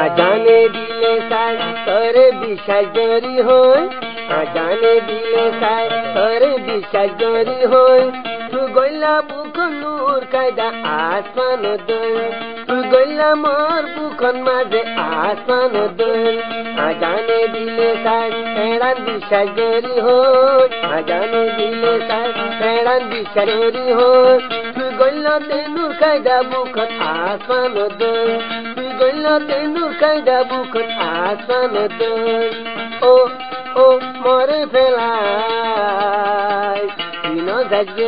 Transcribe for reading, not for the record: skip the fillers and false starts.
আজানে দিলে সাই তোরে বিশ্বাস জরি হই আজানে দিলে সাই তোরে বিশ্বাস জরি হই তুই গইলা বুখন নূর কায়দা আসমান দই তুই গইলা মোর বুখন মাঝে আসমান দই আজানে দিলে সাই তেরান বিশ্বাস জরি হই আজানে দিলে সাই তেরান বিশ্বাস জরি হই তুই গইলা তে নূর কায়দা বুখন আসমান দই গইলা তেনু কায়দা বুখন আসমান দই ও ও মরে ফেলাই দিন যাজ্য